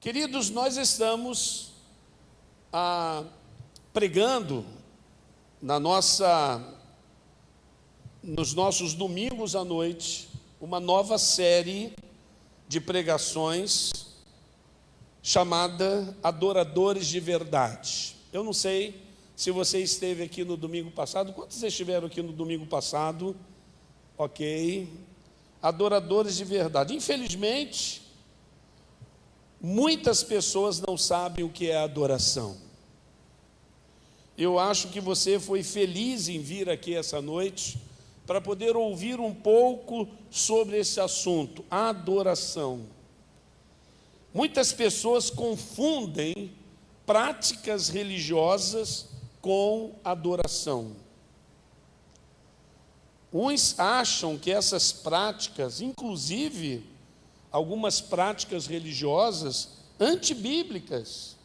Queridos, nós estamos pregando nos nossos domingos à noite, uma nova série de pregações chamada Adoradores de Verdade. Eu não sei se você esteve aqui no domingo passado. Quantos estiveram aqui no domingo passado? Ok. Adoradores de Verdade. Infelizmente, muitas pessoas não sabem o que é adoração. Eu acho que você foi feliz em vir aqui essa noite para poder ouvir um pouco sobre esse assunto, adoração. Muitas pessoas confundem práticas religiosas com adoração. Uns acham que essas práticas, inclusive algumas práticas religiosas antibíblicas,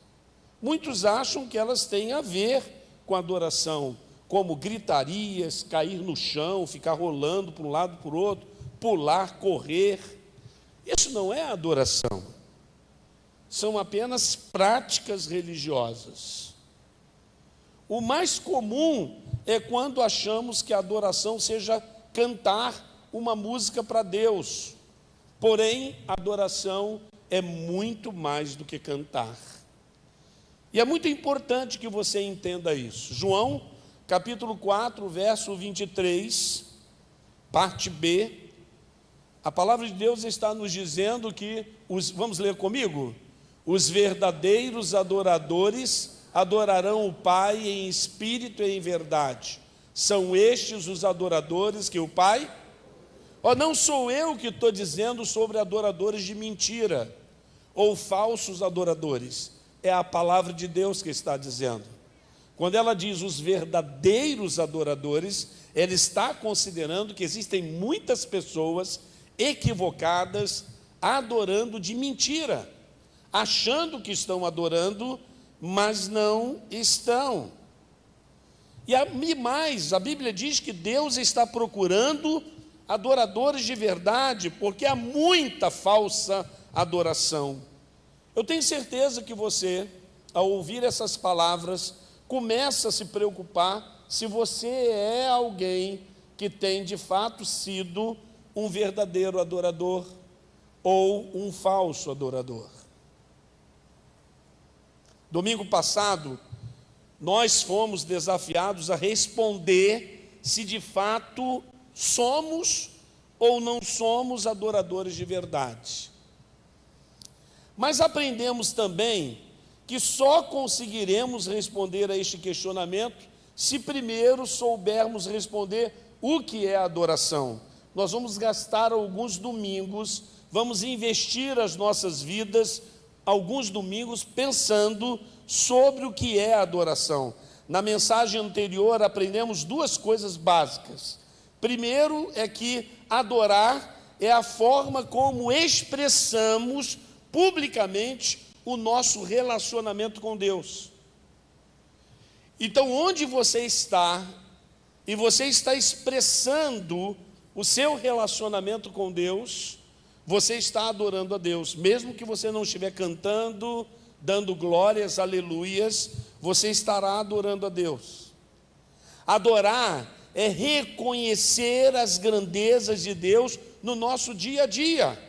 muitos acham que elas têm a ver com adoração, como gritarias, cair no chão, ficar rolando para um lado para o outro, pular, correr. Isso não é adoração. São apenas práticas religiosas. O mais comum é quando achamos que a adoração seja cantar uma música para Deus. Porém, adoração é muito mais do que cantar. E é muito importante que você entenda isso. João, capítulo 4, verso 23, parte B. A palavra de Deus está nos dizendo que, vamos ler comigo? Os verdadeiros adoradores adorarão o Pai em espírito e em verdade. São estes os adoradores que o Pai... não sou eu que estou dizendo sobre adoradores de mentira ou falsos adoradores. É a palavra de Deus que está dizendo. Quando ela diz os verdadeiros adoradores, ela está considerando que existem muitas pessoas equivocadas adorando de mentira, achando que estão adorando, mas não estão. E mais, a Bíblia diz que Deus está procurando adoradores de verdade, porque há muita falsa adoração. Eu tenho certeza que você, ao ouvir essas palavras, começa a se preocupar se você é alguém que tem de fato sido um verdadeiro adorador ou um falso adorador. Domingo passado, nós fomos desafiados a responder se de fato somos ou não somos adoradores de verdade. Mas aprendemos também que só conseguiremos responder a este questionamento se primeiro soubermos responder o que é adoração. Nós vamos gastar alguns domingos, vamos investir as nossas vidas, alguns domingos, pensando sobre o que é adoração. Na mensagem anterior aprendemos duas coisas básicas. Primeiro é que adorar é a forma como expressamos publicamente o nosso relacionamento com Deus. Então, onde você está, e você está expressando o seu relacionamento com Deus, você está adorando a Deus. Mesmo que você não estiver cantando, dando glórias, aleluias, você estará adorando a Deus. Adorar é reconhecer as grandezas de Deus no nosso dia a dia.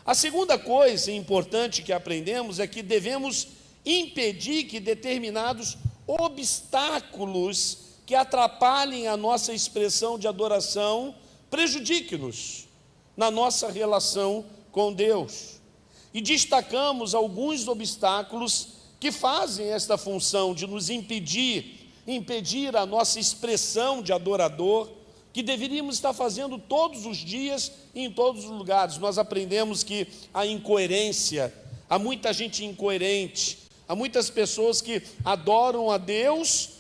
A segunda coisa importante que aprendemos é que devemos impedir que determinados obstáculos que atrapalhem a nossa expressão de adoração prejudiquem-nos na nossa relação com Deus. E destacamos alguns obstáculos que fazem esta função de nos impedir a nossa expressão de adorador, que deveríamos estar fazendo todos os dias e em todos os lugares. Nós aprendemos que a incoerência, há muita gente incoerente, há muitas pessoas que adoram a Deus,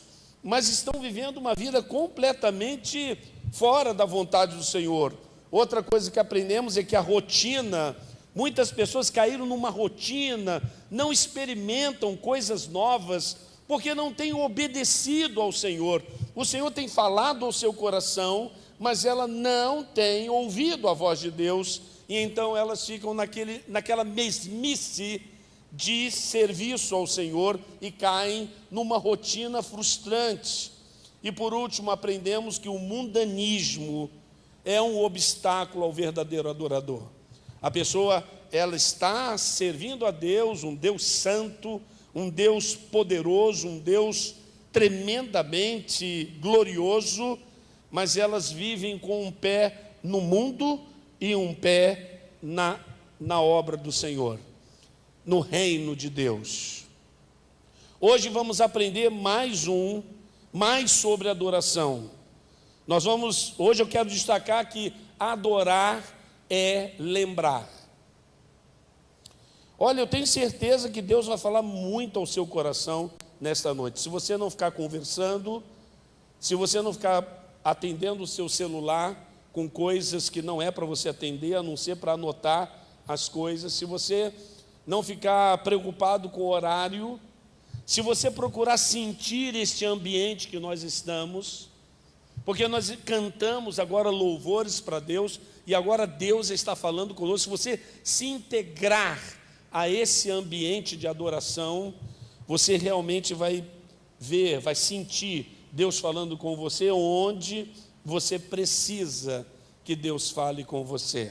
mas estão vivendo uma vida completamente fora da vontade do Senhor. Outra coisa que aprendemos é que a rotina, muitas pessoas caíram numa rotina, não experimentam coisas novas, porque não têm obedecido ao Senhor. O Senhor tem falado ao seu coração, mas ela não tem ouvido a voz de Deus, e então elas ficam naquela mesmice de serviço ao Senhor e caem numa rotina frustrante. E por último, aprendemos que o mundanismo é um obstáculo ao verdadeiro adorador. A pessoa, ela está servindo a Deus, um Deus santo, um Deus poderoso, um Deus tremendamente glorioso, mas elas vivem com um pé no mundo e um pé na obra do Senhor, no reino de Deus. Hoje vamos aprender mais sobre adoração. Hoje eu quero destacar que adorar é lembrar. Olha, eu tenho certeza que Deus vai falar muito ao seu coração nesta noite. Se você não ficar conversando, se você não ficar atendendo o seu celular com coisas que não é para você atender, a não ser para anotar as coisas, se você não ficar preocupado com o horário, se você procurar sentir este ambiente que nós estamos, porque nós cantamos agora louvores para Deus, e agora Deus está falando conosco. Se você se integrar a esse ambiente de adoração, você realmente vai ver, vai sentir Deus falando com você onde você precisa que Deus fale com você.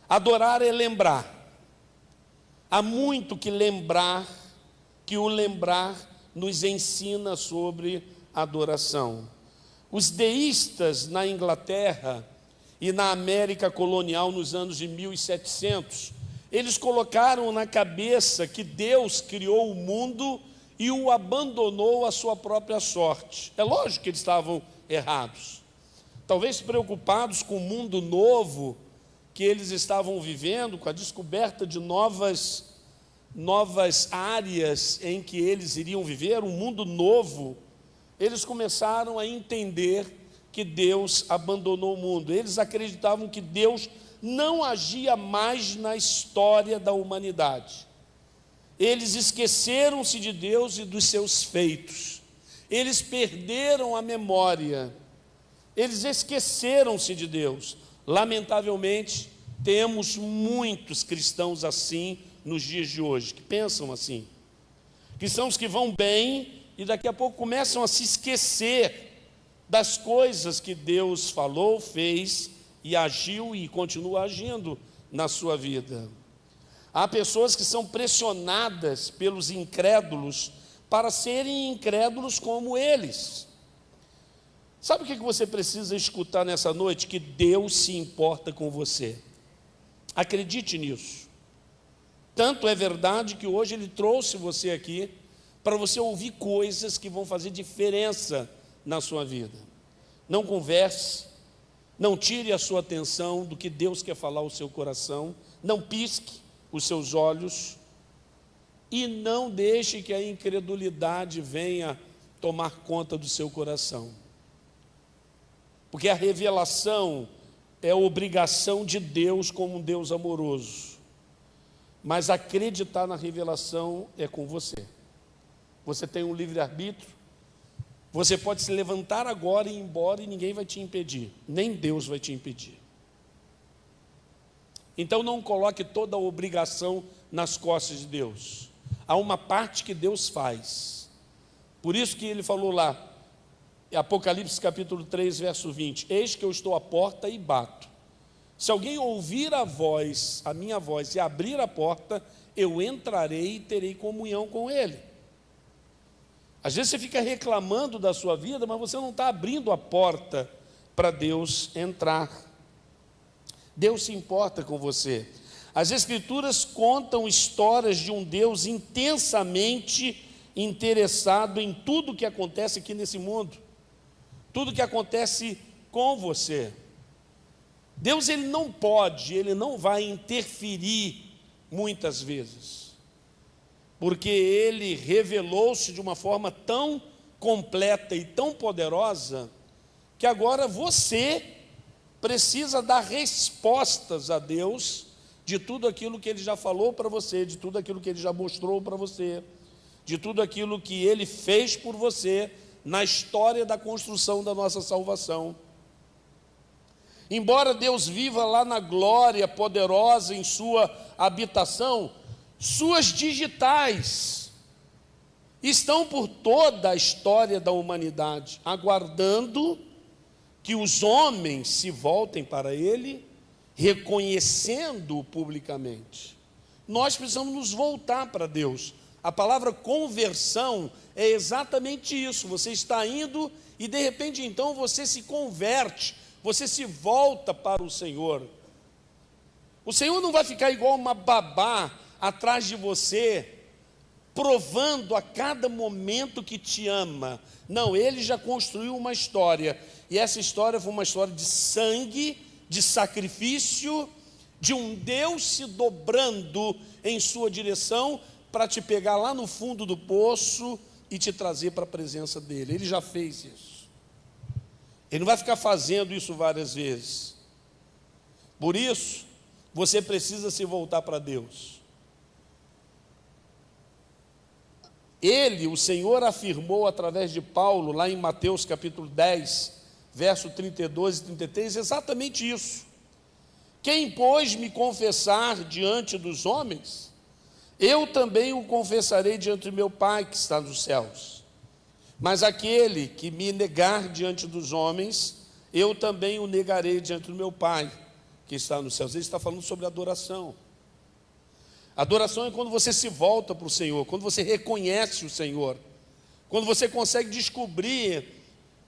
Adorar é lembrar. Há muito que lembrar, que o lembrar nos ensina sobre adoração. Os deístas na Inglaterra e na América colonial nos anos de 1700, eles colocaram na cabeça que Deus criou o mundo e o abandonou à sua própria sorte. É lógico que eles estavam errados. Talvez preocupados com o mundo novo que eles estavam vivendo, com a descoberta de novas áreas em que eles iriam viver, um mundo novo, eles começaram a entender que Deus abandonou o mundo. Eles acreditavam que Deus não agia mais na história da humanidade. Eles esqueceram-se de Deus e dos seus feitos. Eles perderam a memória. Eles esqueceram-se de Deus. Lamentavelmente, temos muitos cristãos assim nos dias de hoje, que pensam assim. Cristãos que vão bem e daqui a pouco começam a se esquecer das coisas que Deus falou, fez e agiu e continua agindo na sua vida. Há pessoas que são pressionadas pelos incrédulos para serem incrédulos como eles. Sabe o que você precisa escutar nessa noite? Que Deus se importa com você. Acredite nisso. Tanto é verdade que hoje Ele trouxe você aqui para você ouvir coisas que vão fazer diferença na sua vida. Não converse, não tire a sua atenção do que Deus quer falar ao seu coração, não pisque os seus olhos e não deixe que a incredulidade venha tomar conta do seu coração. Porque a revelação é a obrigação de Deus como um Deus amoroso. Mas acreditar na revelação é com você. Você tem um livre-arbítrio. Você pode se levantar agora e ir embora e ninguém vai te impedir. Nem Deus vai te impedir. Então não coloque toda a obrigação nas costas de Deus. Há uma parte que Deus faz. Por isso que ele falou lá, Apocalipse capítulo 3, verso 20: eis que eu estou à porta e bato. Se alguém ouvir a minha voz e abrir a porta, eu entrarei e terei comunhão com ele. Às vezes você fica reclamando da sua vida, mas você não está abrindo a porta para Deus entrar. Deus se importa com você. As Escrituras contam histórias de um Deus intensamente interessado em tudo que acontece aqui nesse mundo, tudo que acontece com você. Deus, ele não vai interferir muitas vezes, porque ele revelou-se de uma forma tão completa e tão poderosa, que agora você precisa dar respostas a Deus de tudo aquilo que ele já falou para você, de tudo aquilo que ele já mostrou para você, de tudo aquilo que ele fez por você na história da construção da nossa salvação. Embora Deus viva lá na glória poderosa em sua habitação, suas digitais estão por toda a história da humanidade, aguardando que os homens se voltem para Ele, reconhecendo-o publicamente. Nós precisamos nos voltar para Deus. A palavra conversão é exatamente isso. Você está indo e de repente então você se converte, você se volta para o Senhor. O Senhor não vai ficar igual uma babá atrás de você, provando a cada momento que te ama. Não, Ele já construiu uma história, e essa história foi uma história de sangue, de sacrifício, de um Deus se dobrando em sua direção para te pegar lá no fundo do poço e te trazer para a presença dEle. Ele já fez isso. Ele não vai ficar fazendo isso várias vezes. Por isso, você precisa se voltar para Deus. Ele, o Senhor, afirmou através de Paulo, lá em Mateus capítulo 10, verso 32 e 33, exatamente isso. Quem, pois, me confessar diante dos homens, eu também o confessarei diante do meu Pai que está nos céus. Mas aquele que me negar diante dos homens, eu também o negarei diante do meu Pai que está nos céus. Ele está falando sobre adoração. Adoração é quando você se volta para o Senhor, quando você reconhece o Senhor, quando você consegue descobrir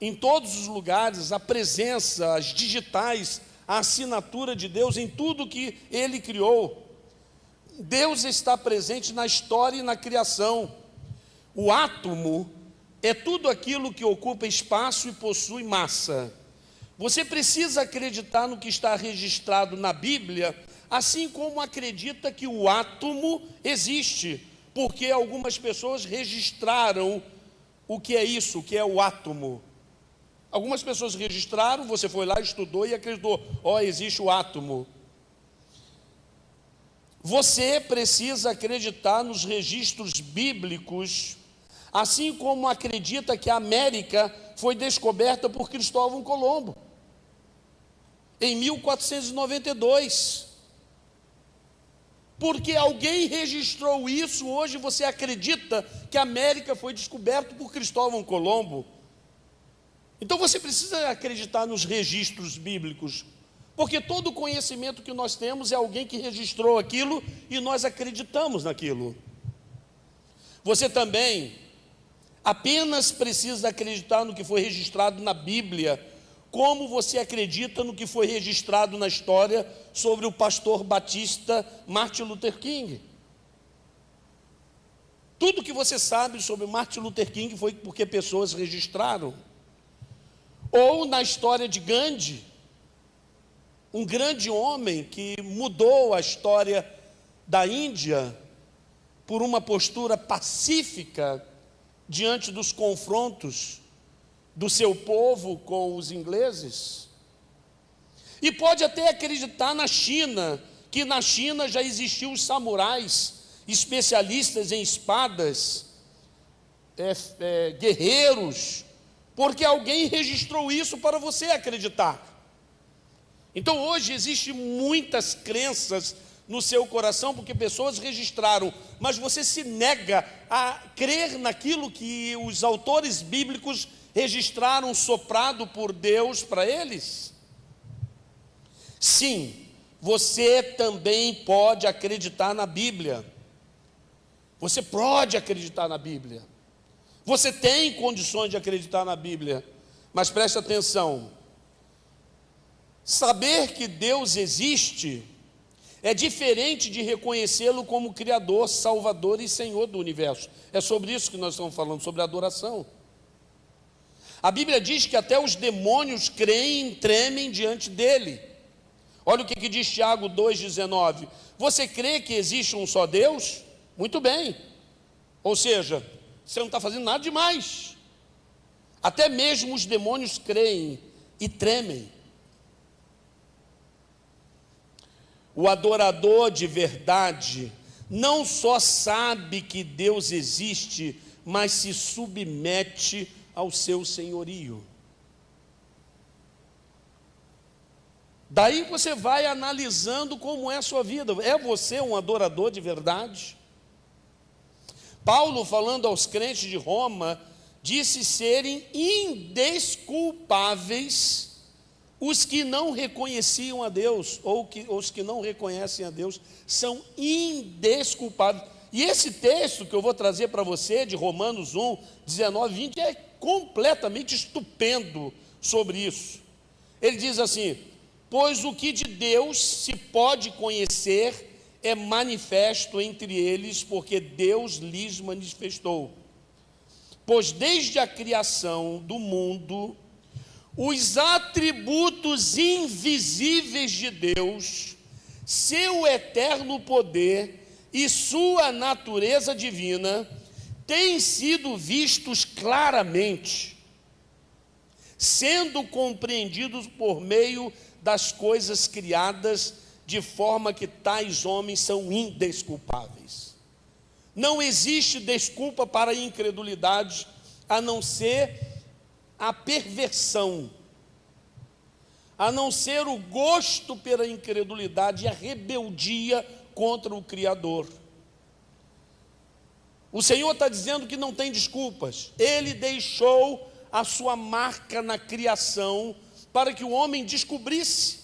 em todos os lugares a presença, as digitais, a assinatura de Deus em tudo que Ele criou. Deus está presente na história e na criação. O átomo é tudo aquilo que ocupa espaço e possui massa. Você precisa acreditar no que está registrado na Bíblia, assim como acredita que o átomo existe, porque algumas pessoas registraram o que é isso, o que é o átomo. Algumas pessoas registraram, você foi lá, estudou e acreditou, existe o átomo. Você precisa acreditar nos registros bíblicos, assim como acredita que a América foi descoberta por Cristóvão Colombo, em 1492. Porque alguém registrou isso, hoje você acredita que a América foi descoberta por Cristóvão Colombo. Então você precisa acreditar nos registros bíblicos, porque todo o conhecimento que nós temos é alguém que registrou aquilo e nós acreditamos naquilo. Você também apenas precisa acreditar no que foi registrado na Bíblia, como você acredita no que foi registrado na história sobre o pastor batista Martin Luther King. Tudo que você sabe sobre Martin Luther King foi porque pessoas registraram. Ou na história de Gandhi, um grande homem que mudou a história da Índia por uma postura pacífica diante dos confrontos do seu povo com os ingleses. E pode até acreditar na China, que na China já existiam os samurais, especialistas em espadas, guerreiros, porque alguém registrou isso para você acreditar. Então hoje existem muitas crenças no seu coração, porque pessoas registraram, mas você se nega a crer naquilo que os autores bíblicos registraram, soprado por Deus para eles? Sim, você também pode acreditar na Bíblia. Você pode acreditar na Bíblia. Você tem condições de acreditar na Bíblia. Mas preste atenção. Saber que Deus existe é diferente de reconhecê-lo como Criador, Salvador e Senhor do universo. É sobre isso que nós estamos falando, sobre adoração. A Bíblia diz que até os demônios creem e tremem diante dele. Olha o que diz Tiago 2,19. Você crê que existe um só Deus? Muito bem. Ou seja, você não está fazendo nada demais. Até mesmo os demônios creem e tremem. O adorador de verdade não só sabe que Deus existe, mas se submete ao seu senhorio. Daí você vai analisando como é a sua vida. É você um adorador de verdade? Paulo, falando aos crentes de Roma, disse serem indesculpáveis os que não reconheciam a Deus, ou os que não reconhecem a Deus, são indesculpáveis. E esse texto que eu vou trazer para você, de Romanos 1, 19, 20, é completamente estupendo sobre isso. Ele diz assim: pois o que de Deus se pode conhecer é manifesto entre eles, porque Deus lhes manifestou. Pois desde a criação do mundo, os atributos invisíveis de Deus, seu eterno poder e sua natureza divina, têm sido vistos claramente, sendo compreendidos por meio das coisas criadas, de forma que tais homens são indesculpáveis. Não existe desculpa para a incredulidade, a não ser a perversão, a não ser o gosto pela incredulidade e a rebeldia contra o Criador. O Senhor está dizendo que não tem desculpas. Ele deixou a sua marca na criação para que o homem descobrisse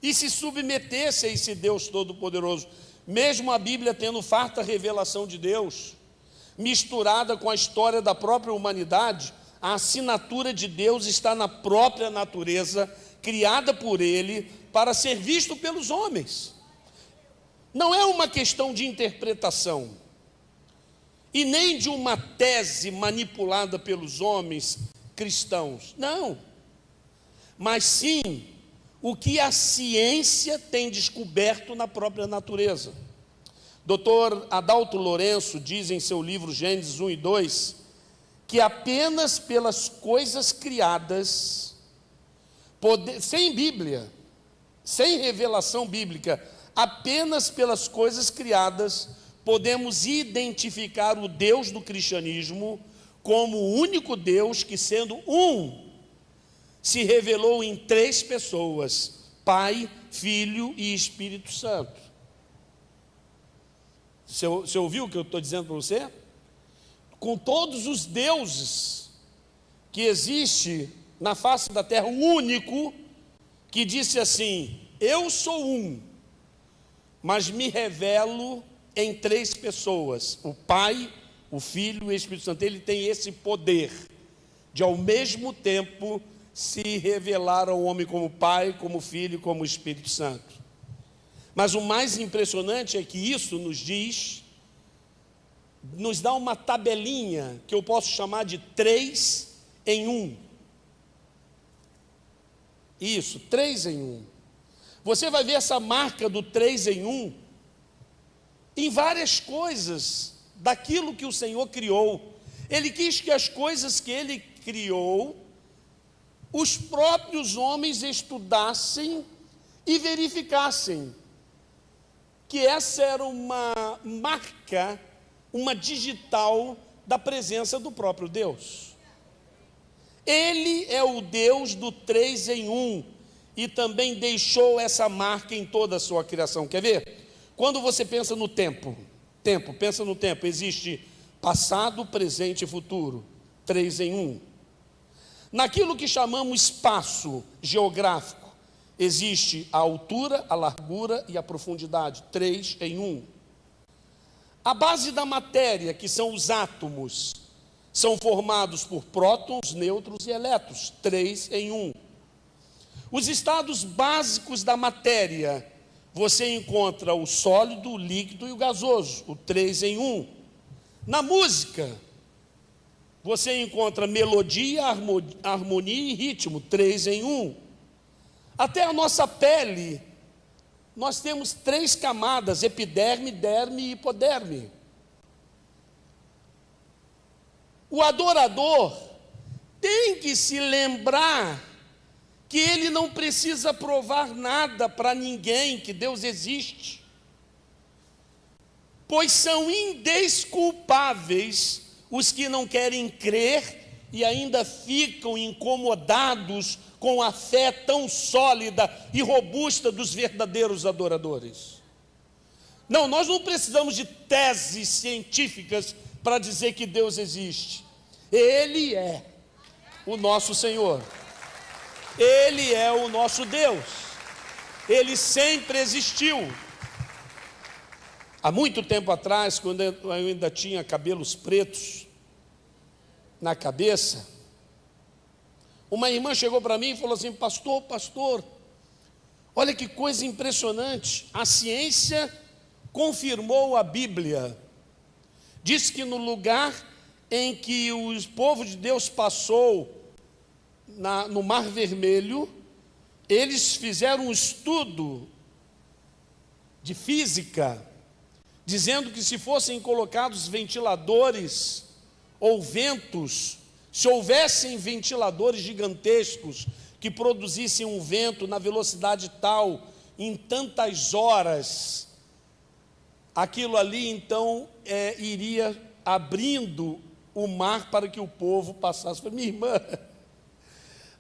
e se submetesse a esse Deus Todo-Poderoso. Mesmo a Bíblia tendo farta revelação de Deus, misturada com a história da própria humanidade, a assinatura de Deus está na própria natureza, criada por Ele, para ser visto pelos homens. Não é uma questão de interpretação, e nem de uma tese manipulada pelos homens cristãos, não. Mas sim, o que a ciência tem descoberto na própria natureza. Dr. Adalto Lourenço diz em seu livro Gênesis 1 e 2, que apenas pelas coisas criadas, sem Bíblia, sem revelação bíblica, apenas pelas coisas criadas, podemos identificar o Deus do cristianismo como o único Deus que, sendo um, se revelou em três pessoas: Pai, Filho e Espírito Santo. Você ouviu o que eu estou dizendo para você? Com todos os deuses que existe na face da terra, o único que disse assim: eu sou um, mas me revelo em três pessoas: o Pai, o Filho e o Espírito Santo. Ele tem esse poder de, ao mesmo tempo, se revelar ao homem como Pai, como Filho e como Espírito Santo. Mas o mais impressionante é que isso nos dá uma tabelinha que eu posso chamar de 3 em 1. Isso, 3 em 1. Você vai ver essa marca do 3 em 1 em várias coisas daquilo que o Senhor criou. Ele quis que as coisas que Ele criou, os próprios homens estudassem e verificassem que essa era uma marca, uma digital da presença do próprio Deus. Ele é o Deus do 3 em 1 e também deixou essa marca em toda a sua criação. Quer ver? Quando você pensa no tempo, pensa no tempo, existe passado, presente e futuro, 3 em 1. Naquilo que chamamos espaço geográfico, existe a altura, a largura e a profundidade, 3 em 1. A base da matéria, que são os átomos, são formados por prótons, nêutrons e elétrons, 3 em 1. Os estados básicos da matéria, você encontra o sólido, o líquido e o gasoso, o 3 em 1. Na música, você encontra melodia, harmonia e ritmo, 3 em 1. Até a nossa pele, nós temos 3 camadas: epiderme, derme e hipoderme. O adorador tem que se lembrar que ele não precisa provar nada para ninguém, que Deus existe, pois são indesculpáveis os que não querem crer e ainda ficam incomodados com a fé tão sólida e robusta dos verdadeiros adoradores. Não, nós não precisamos de teses científicas para dizer que Deus existe. Ele é o nosso Senhor. Ele é o nosso Deus. Ele sempre existiu. Há muito tempo atrás, quando eu ainda tinha cabelos pretos na cabeça, uma irmã chegou para mim e falou assim: pastor, olha que coisa impressionante, a ciência confirmou a Bíblia. Diz que no lugar em que o povo de Deus passou no Mar Vermelho, eles fizeram um estudo de física, dizendo que se fossem colocados ventiladores ou ventos, se houvessem ventiladores gigantescos que produzissem um vento na velocidade tal, em tantas horas, aquilo ali então iria abrindo o mar para que o povo passasse. Eu falei: minha irmã,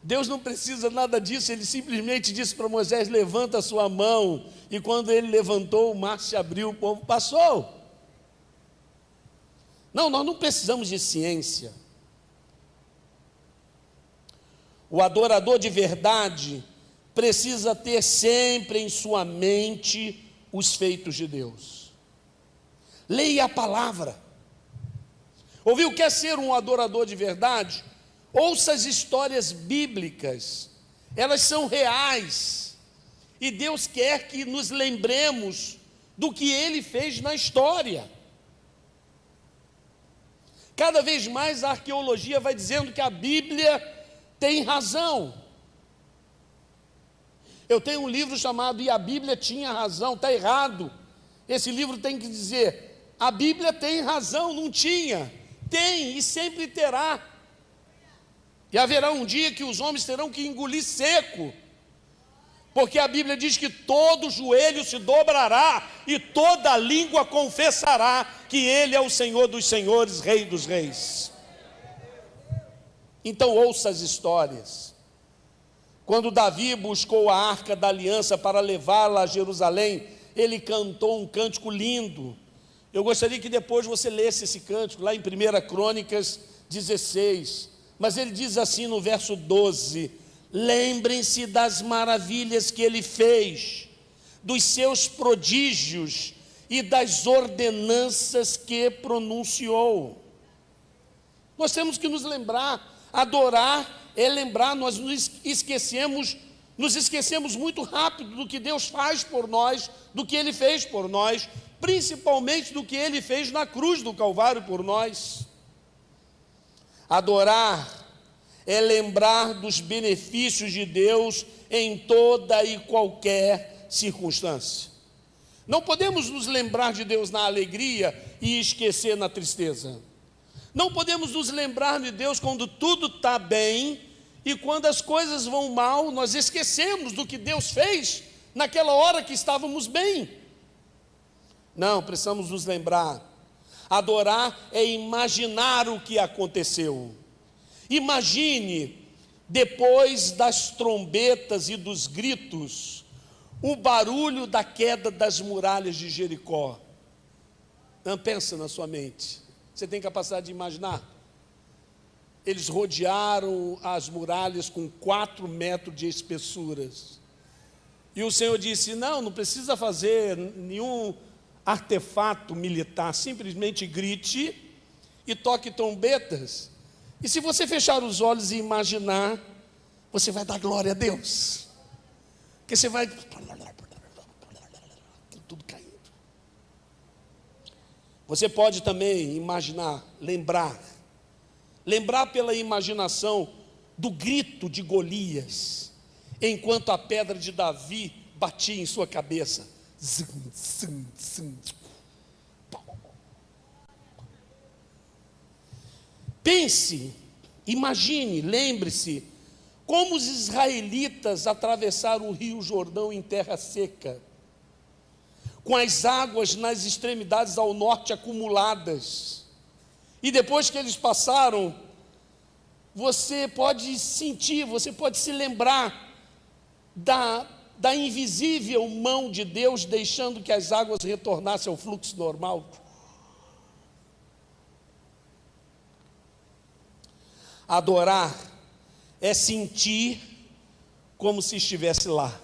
Deus não precisa nada disso. Ele simplesmente disse para Moisés: levanta a sua mão, e quando ele levantou, o mar se abriu, o povo passou. Não, nós não precisamos de ciência. O adorador de verdade precisa ter sempre em sua mente os feitos de Deus. Leia a palavra. Ouviu? Quer ser um adorador de verdade? Ouça as histórias bíblicas. Elas são reais. E Deus quer que nos lembremos do que Ele fez na história. Cada vez mais a arqueologia vai dizendo que a Bíblia tem razão. Eu tenho um livro chamado E a Bíblia Tinha Razão. Está errado. Esse livro tem que dizer: a Bíblia tem razão, não tinha. Tem e sempre terá. E haverá um dia que os homens terão que engolir seco, porque a Bíblia diz que todo joelho se dobrará e toda língua confessará que Ele é o Senhor dos senhores, Rei dos reis. Então ouça as histórias. Quando Davi buscou a arca da aliança para levá-la a Jerusalém, ele cantou um cântico lindo. Eu gostaria que depois você lesse esse cântico, lá em 1 Crônicas 16. Mas ele diz assim no verso 12: lembrem-se das maravilhas que ele fez, dos seus prodígios e das ordenanças que pronunciou. Nós temos que nos lembrar. Adorar é lembrar. Nós nos esquecemos muito rápido do que Deus faz por nós, do que Ele fez por nós, principalmente do que Ele fez na cruz do Calvário por nós. Adorar é lembrar dos benefícios de Deus em toda e qualquer circunstância. Não podemos nos lembrar de Deus na alegria e esquecer na tristeza. Não podemos nos lembrar de Deus quando tudo está bem, e quando as coisas vão mal, nós esquecemos do que Deus fez naquela hora que estávamos bem. Não, precisamos nos lembrar. Adorar é imaginar o que aconteceu. Imagine, depois das trombetas e dos gritos, o barulho da queda das muralhas de Jericó. Não, pensa na sua mente. Você tem capacidade de imaginar? Eles rodearam as muralhas com 4 metros de espessuras. E o Senhor disse: não precisa fazer nenhum artefato militar, simplesmente grite e toque trombetas. E se você fechar os olhos e imaginar, você vai dar glória a Deus. Porque você vai... tudo caindo. Você pode também imaginar, lembrar pela imaginação do grito de Golias, enquanto a pedra de Davi batia em sua cabeça. Pense, imagine, lembre-se como os israelitas atravessaram o rio Jordão em terra seca, com as águas nas extremidades ao norte acumuladas, e depois que eles passaram, você pode sentir, você pode se lembrar da invisível mão de Deus deixando que as águas retornassem ao fluxo normal. Adorar é sentir como se estivesse lá.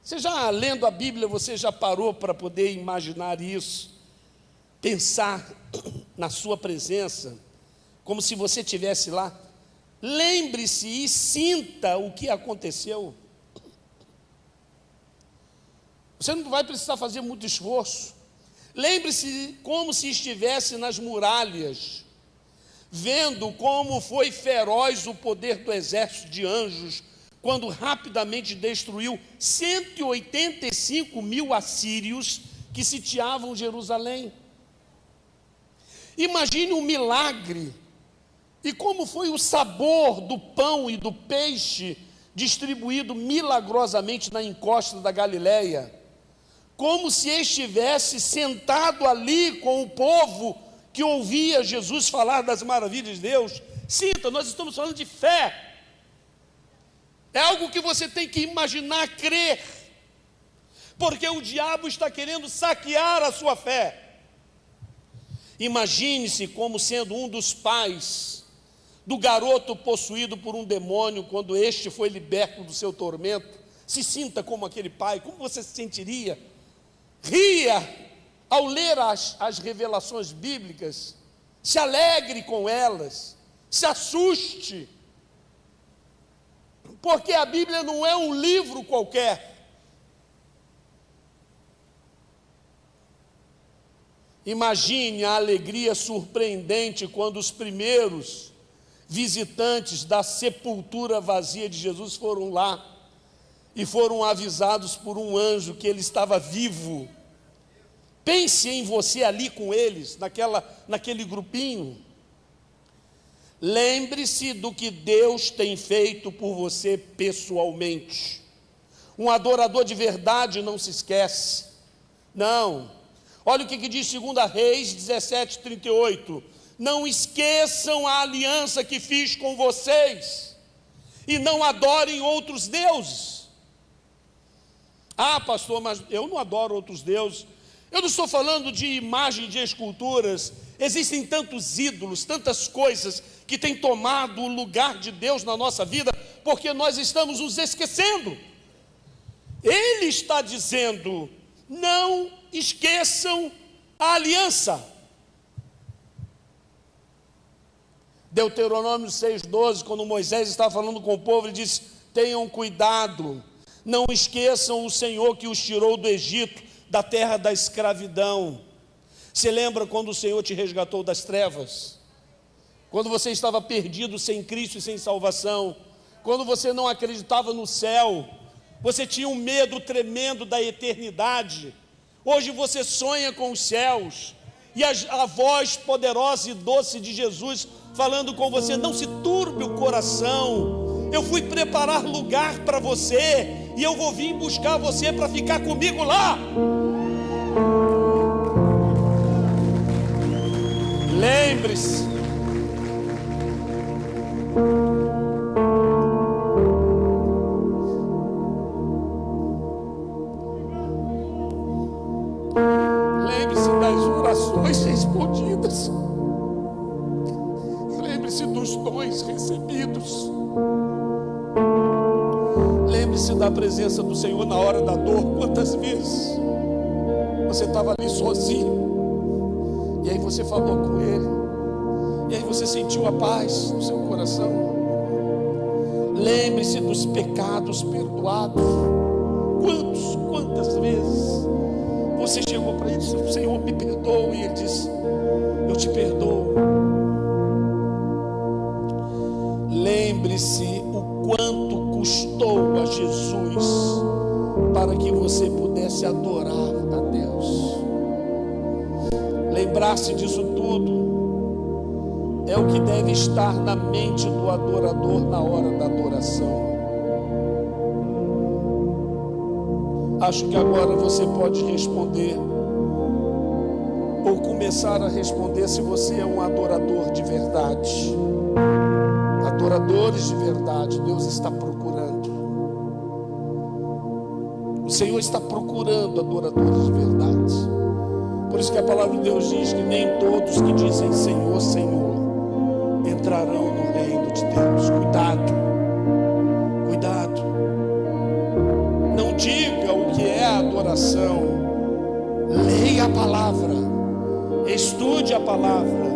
Você já lendo a Bíblia, você já parou para poder imaginar isso? Pensar na sua presença, como se você estivesse lá? Lembre-se e sinta o que aconteceu. Você não vai precisar fazer muito esforço. Lembre-se como se estivesse nas muralhas, vendo como foi feroz o poder do exército de anjos, quando rapidamente destruiu 185 mil assírios que sitiavam Jerusalém. Imagine um milagre, e como foi o sabor do pão e do peixe distribuído milagrosamente na encosta da Galileia, como se estivesse sentado ali com o povo que ouvia Jesus falar das maravilhas de Deus. Sinta, nós estamos falando de fé. É algo que você tem que imaginar, crer, porque o diabo está querendo saquear a sua fé. Imagine-se como sendo um dos pais do garoto possuído por um demônio, quando este foi liberto do seu tormento. Se sinta como aquele pai. Como você se sentiria? Ria ao ler as revelações bíblicas, se alegre com elas, se assuste, porque a Bíblia não é um livro qualquer. Imagine a alegria surpreendente quando os primeiros visitantes da sepultura vazia de Jesus foram lá e foram avisados por um anjo que ele estava vivo. Pense em você ali com eles, naquele grupinho. Lembre-se do que Deus tem feito por você pessoalmente. Um adorador de verdade não se esquece. Não. Olha o que diz 2 Reis 17:38. Não esqueçam a aliança que fiz com vocês, e não adorem outros deuses. Ah, pastor, mas eu não adoro outros deuses. Eu não estou falando de imagens, de esculturas. Existem tantos ídolos, tantas coisas que têm tomado o lugar de Deus na nossa vida, porque nós estamos nos esquecendo. Ele está dizendo: não esqueçam a aliança. Deuteronômio 6,12, quando Moisés estava falando com o povo, ele disse: tenham cuidado, não esqueçam o Senhor que os tirou do Egito, da terra da escravidão. Você lembra quando o Senhor te resgatou das trevas? Quando você estava perdido, sem Cristo e sem salvação, quando você não acreditava no céu, você tinha um medo tremendo da eternidade. Hoje você sonha com os céus, e a voz poderosa e doce de Jesus falando com você: não se turbe o coração, eu fui preparar lugar para você, e eu vou vir buscar você para ficar comigo lá. Lembre-se, das orações respondidas, lembre-se dos dons recebidos, lembre-se da presença do Senhor na hora da dor. Quantas vezes você estava ali sozinho, e aí você falou com Ele, e aí você sentiu a paz no seu coração. Lembre-se dos pecados perdoados. Quantas vezes você chegou para ele e disse: Senhor, me perdoa, e Ele disse: eu te perdoo. Lembre-se o quanto custou a Jesus para que você pudesse adorar a Deus. Lembrar-se disso tudo é o que deve estar na mente do adorador na hora da adoração. Acho que agora você pode responder: ou começar a responder se você é um adorador de verdade. Adoradores de verdade, Deus está procurando. O Senhor está procurando adoradores de verdade. Por isso que a palavra de Deus diz que nem todos que dizem Senhor, Senhor entrarão no reino de Deus. Cuidado, cuidado. Não diga o que é adoração. Leia a palavra, estude a palavra.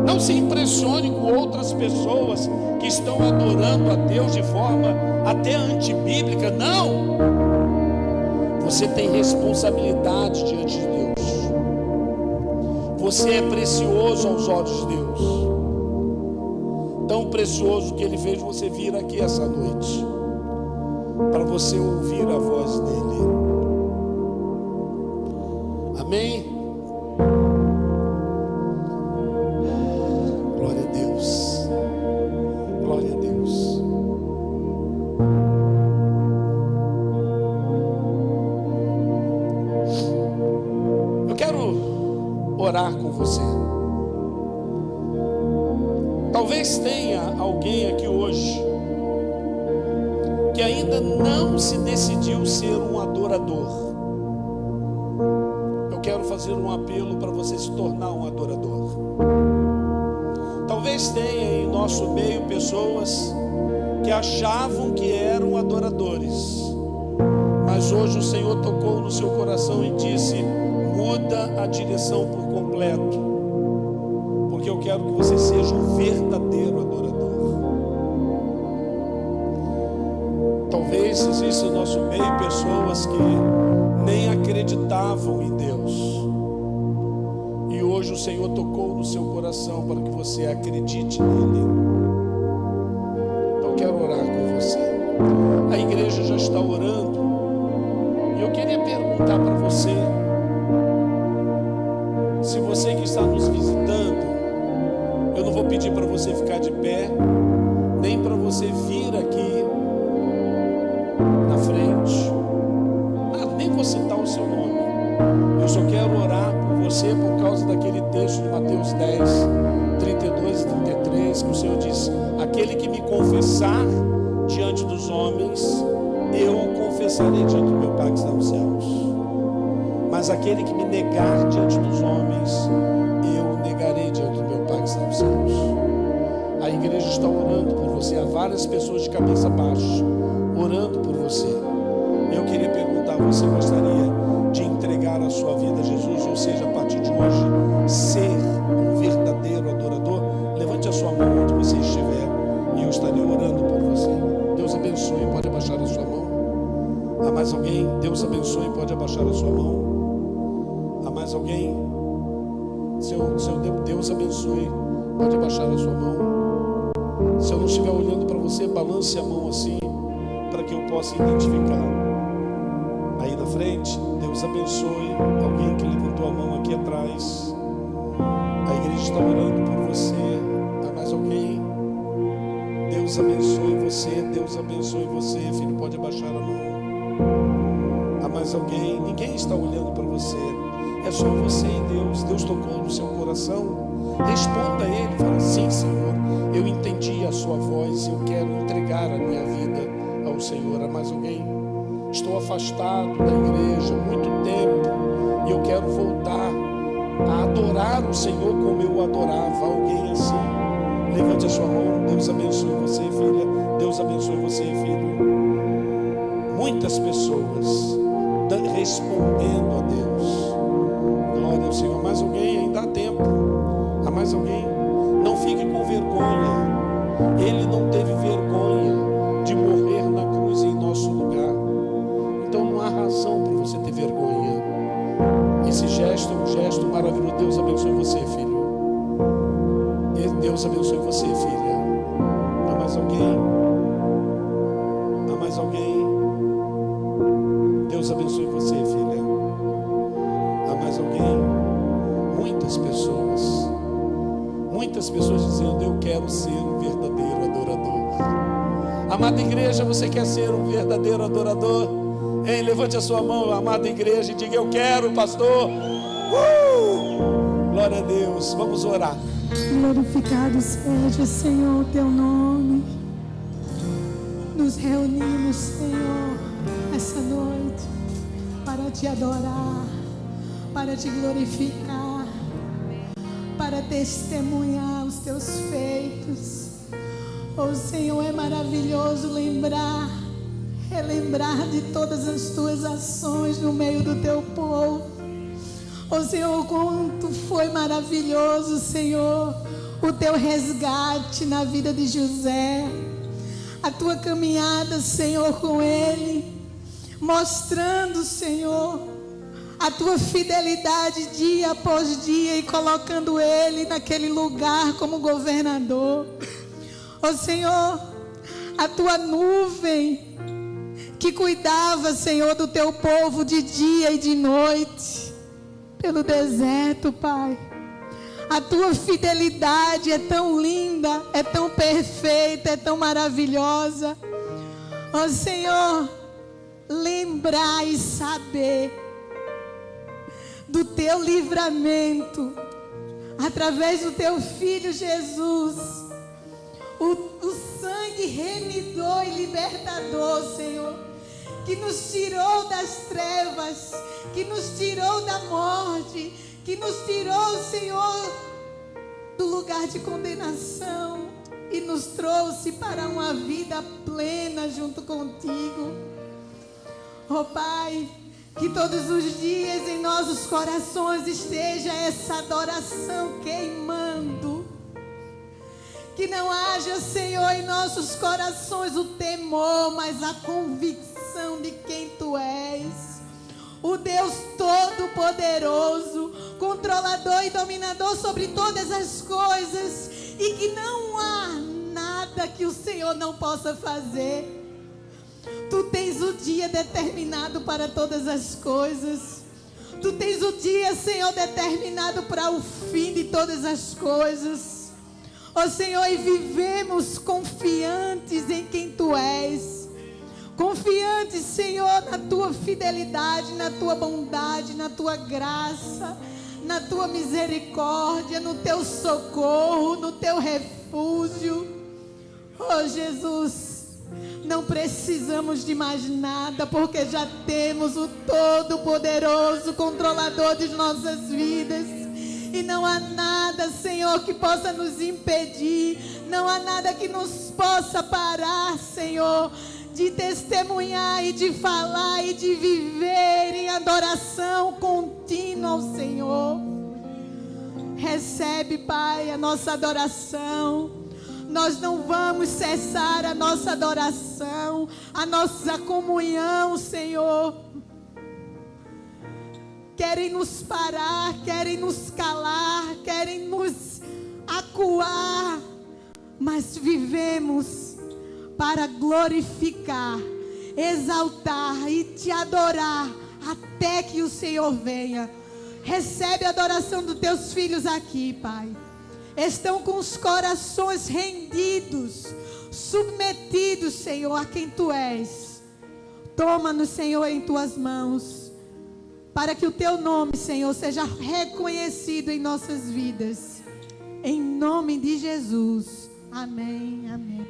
Não se impressione com outras pessoas que estão adorando a Deus de forma até antibíblica. Não! Você tem responsabilidade diante de Deus. Você é precioso aos olhos de Deus. Tão precioso que Ele fez você vir aqui essa noite, para você ouvir a voz dEle. Amém? Glória a Deus. Glória a Deus. Eu quero orar com você. Talvez tenha alguém aqui hoje que ainda não se decidiu ser um adorador. Eu quero fazer um apelo para você se tornar um adorador. Talvez tenha em nosso meio pessoas que achavam que eram adoradores, mas hoje o Senhor tocou no seu coração e disse: muda a direção por completo, porque eu quero que você seja um verdadeiro adorador. Talvez exista no nosso meio pessoas que nem acreditavam em Deus, e hoje o Senhor tocou no seu coração para que você acredite nele. Então eu quero orar com você. A igreja já está orando, e eu queria perguntar para você, se você que está nos visitando, eu não vou pedir para você ficar de pé, nem para você vir aqui na frente, nem vou citar o seu nome. Eu só quero orar por você por causa daquele texto de Mateus 10, 32 e 33, que o Senhor diz: aquele que me confessar diante dos homens, eu o confessarei diante do meu Pai que está nos céus. Mas aquele que me negar diante dos homens, eu o negarei diante do meu Pai que está nos céus. A igreja está orando por você. Há várias pessoas de cabeça baixa orando por você. Eu queria perguntar: você gostaria de entregar a sua vida a Jesus? Ou seja, a partir de hoje, ser um verdadeiro adorador? Levante a sua mão onde você estiver e eu estarei orando por você. Deus abençoe, pode abaixar a sua mão. Há mais alguém? Deus abençoe, pode abaixar a sua mão. Há mais alguém? Deus abençoe, pode abaixar a sua mão. Se eu não estiver olhando para você, balance a mão assim, para que eu possa identificar. Aí na frente, Deus abençoe. Alguém que levantou a mão aqui atrás, a igreja está orando por você. Há mais alguém? Deus abençoe você, Deus abençoe você. Filho, pode abaixar a mão. Há mais alguém? Ninguém está olhando para você, é só você e Deus. Deus tocou no seu coração. Responda a Ele, fala: sim, Senhor, eu entendi a sua voz, eu quero entregar a minha vida ao Senhor. Há mais alguém? Estou afastado da igreja há muito tempo e eu quero voltar a adorar o Senhor como eu adorava. Alguém assim? Levante a sua mão. Deus abençoe você, filha. Deus abençoe você, filho. Muitas pessoas respondendo a Deus. Glória ao Senhor. Mais alguém? Ainda há tempo. Há mais alguém? Não fique com vergonha. Ele não teve vergonha de morrer na cruz em nosso lugar. Então não há razão para você ter vergonha. Esse gesto é um gesto maravilhoso. Deus abençoe você, filho. Deus abençoe você, filha. Há mais alguém? Há mais alguém? Deus abençoe você, filha. Há mais alguém? Muitas pessoas dizendo: eu quero ser um verdadeiro adorador. Amada igreja, você quer ser um verdadeiro adorador? Levante a sua mão, amada igreja, e diga: eu quero, pastor. Glória a Deus. Vamos orar. Glorificado seja, Senhor, o teu nome. Nos reunimos, Senhor, essa noite para te adorar, para te glorificar, para testemunhar os teus feitos. Oh, Senhor, é maravilhoso relembrar de todas as tuas ações no meio do teu povo. Oh, Senhor, quanto foi maravilhoso, Senhor, o teu resgate na vida de José, a tua caminhada, Senhor, com ele, mostrando, Senhor, a tua fidelidade dia após dia e colocando ele naquele lugar como governador. Oh, Senhor, a tua nuvem que cuidava, Senhor, do teu povo de dia e de noite pelo deserto, Pai. A tua fidelidade é tão linda, é tão perfeita, é tão maravilhosa. Ó Senhor, lembrar e saber do teu livramento através do teu Filho Jesus, o sangue remidor e libertador, Senhor, que nos tirou das trevas, que nos tirou da morte, que nos tirou, Senhor, do lugar de condenação e nos trouxe para uma vida plena junto contigo. Oh Pai, que todos os dias em nossos corações esteja essa adoração queimando. Que não haja, Senhor, em nossos corações o temor, mas a convicção de quem Tu és. O Deus Todo-Poderoso, controlador e dominador sobre todas as coisas, e que não há nada que o Senhor não possa fazer. Tu tens o dia determinado para todas as coisas. Tu tens o dia, Senhor, determinado para o fim de todas as coisas. Ó Senhor, e vivemos confiantes em quem Tu és. Confiantes, Senhor, na Tua fidelidade, na Tua bondade, na Tua graça, na Tua misericórdia, no Teu socorro, no Teu refúgio. Oh Jesus, não precisamos de mais nada, porque já temos o Todo-Poderoso, controlador de nossas vidas. E não há nada, Senhor, que possa nos impedir, não há nada que nos possa parar, Senhor, de testemunhar e de falar e de viver em adoração contínua ao Senhor. Recebe, Pai, a nossa adoração. Nós não vamos cessar a nossa adoração, a nossa comunhão, Senhor. Querem nos parar, querem nos calar, querem nos acuar, mas vivemos para glorificar, exaltar e te adorar até que o Senhor venha. Recebe a adoração dos teus filhos aqui, Pai. Estão com os corações rendidos, submetidos, Senhor, a quem Tu és. Toma-nos, Senhor, em Tuas mãos, para que o Teu nome, Senhor, seja reconhecido em nossas vidas. Em nome de Jesus. Amém, amém.